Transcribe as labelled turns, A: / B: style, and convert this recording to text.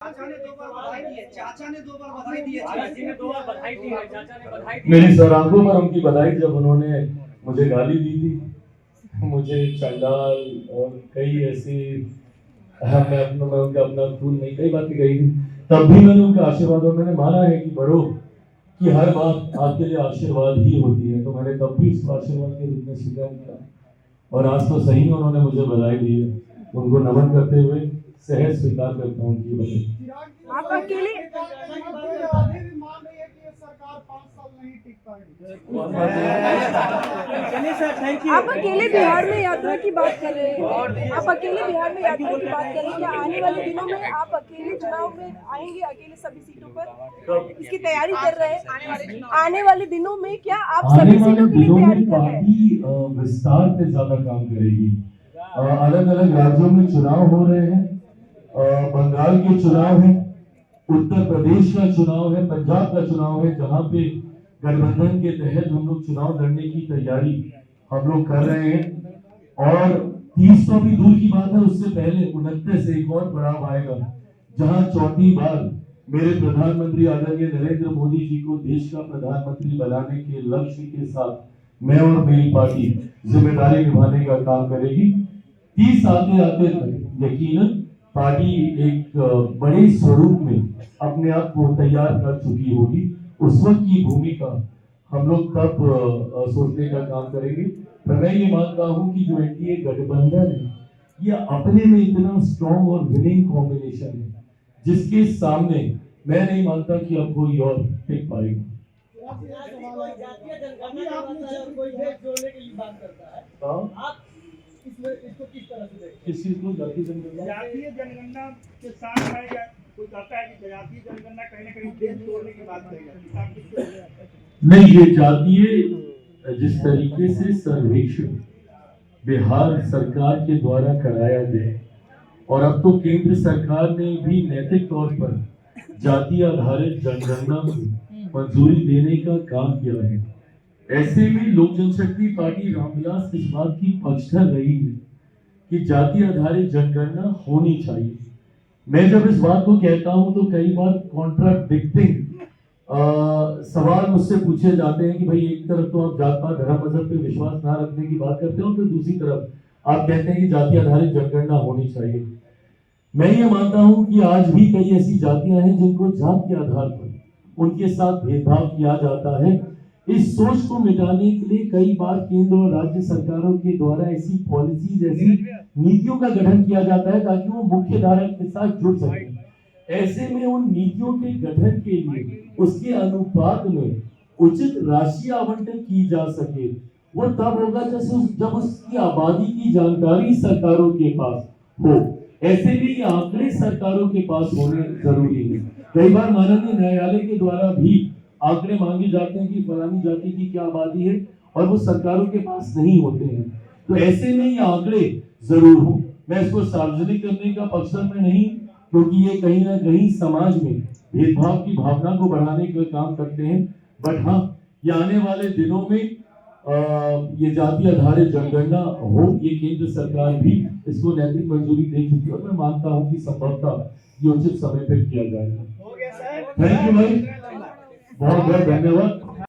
A: चाचा ने 2 बार बधाई दी है, चाचा ने 2 बार बधाई दी है, चाचा जी ने 2 बार बधाई दी है, चाचा ने बधाई दी।
B: मेरी सौराखों पर उनकी बधाई जब उन्होंने मुझे गाली दी थी, मुझे चंडाल और कई ऐसी मैं उनका अपना खून नहीं कई बातें कही थी, तब भी मैंने उनका आशीर्वाद और मैंने माना है कि बड़ों की हर बात आपके लिए आशीर्वाद ही होती है, तो मैंने तब भी उसको आशीर्वाद के रूप में स्वीकार किया और आज तो सही में उन्होंने मुझे बधाई दी है। उनको नमन करते हुए सहज स्वीकार करता हूँ कि
C: आप अकेले आप अकेले बिहार में यात्रा की बात कर रहे हैं, आप अकेले बिहार में यात्रा की बात कर रहे हैं, क्या आने वाले दिनों में आप अकेले चुनाव में आएंगे, अकेले सभी सीटों पर इसकी तैयारी कर रहे हैं? आने वाले दिनों में क्या आप सभी सीटों के लिए तैयारी कर रहे हैं?
B: विस्तार पे ज्यादा काम करेगी। अलग अलग राज्यों में चुनाव हो रहे हैं, बंगाल के चुनाव है, उत्तर प्रदेश का चुनाव है, पंजाब का चुनाव है, जहां पे गठबंधन के तहत हम लोग चुनाव लड़ने की तैयारी हम लोग कर रहे हैं। और 30 तो भी दूर की बात है, उससे पहले 29 से एक और पड़ाव आएगा, जहां चौथी बार मेरे प्रधानमंत्री आदरणीय नरेंद्र मोदी जी को देश का प्रधानमंत्री बनाने के लक्ष्य के साथ मैं और मेरी पार्टी जिम्मेदारी निभाने का काम करेगी। 30 आते आते यकीनन पार्टी एक बड़े स्वरूप में अपने आप को तैयार कर चुकी होगी। उस वक्त की भूमिका हम लोग तब सोचने का काम करेंगे। पर मैं ये मानता हूं कि जो एनडीए गठबंधन है, ये अपने में इतना स्ट्रॉन्ग और विनिंग कॉम्बिनेशन है, जिसके सामने मैं नहीं मानता कि अब कोई और टिक पाएगा।
A: इसको किस तरह से देखते हैं?
B: किस चीज को जातीय जनगणना?
A: जातीय जनगणना के साथ है या कोई कहता है कि जातीय जनगणना कहीं ना कहीं देश तोड़ने की बात करेगा?
B: नहीं, ये जातीय जिस तरीके से सर्वेक्षण बिहार सरकार के द्वारा कराया गया और अब तो केंद्र सरकार ने भी नैतिक तौर पर जातीय आधारित जनगणना को मंजूरी देने का काम किया है। ऐसे में लोक जनशक्ति पार्टी रामविलास इस बात की पक्षधर रही है कि जाति आधारित जनगणना होनी चाहिए। मैं जब इस बात को कहता हूं तो कई बार कॉन्ट्राडिक्टिंग सवाल मुझसे पूछे जाते हैं कि भाई एक तरफ तो आप जात पात धर्म मजहब पे विश्वास ना रखने की बात करते हो, फिर दूसरी तरफ आप कहते हैं कि जाति आधारित जनगणना होनी चाहिए। मैं ये मानता हूं कि आज भी कई ऐसी जातियां हैं जिनको जात के आधार पर उनके साथ भेदभाव किया जाता है। इस सोच को मिटाने के लिए कई बार केंद्र और राज्य सरकारों के द्वारा ऐसी पॉलिसीज, ऐसी नीतियों का गठन किया जाता है ताकि वो मुख्य धारा के साथ जुड़ सके। ऐसे में उन नीतियों के गठन के लिए उसके अनुपात में उचित राशि आवंटन की जा सके। वो तब होगा जब उसकी आबादी की जानकारी सरकारों के पास हो। ऐसे में ये आंकड़े सरकारों के पास होने जरूरी है। कई बार माननीय न्यायालय के द्वारा भी आंकड़े मांगे जाते हैं कि फलानी जाति की क्या आबादी है और वो सरकारों के पास नहीं होते हैं। तो ऐसे में ये आंकड़े जरूर हो। मैं इसको सार्वजनिक करने का पक्षधर में नहीं, क्योंकि ये कहीं ना कहीं समाज में भेदभाव की भावना को बढ़ाने का काम करते हैं। बट हाँ, ये आने वाले दिनों में ये जाति आधारित जनगणना हो, ये केंद्र सरकार भी इसको नैतिक मंजूरी दे चुकी है और मैं मानता हूँ कि संभवतः ये उचित समय पर किया जाएगा। थैंक यू भाई, बहुत बहुत धन्यवाद।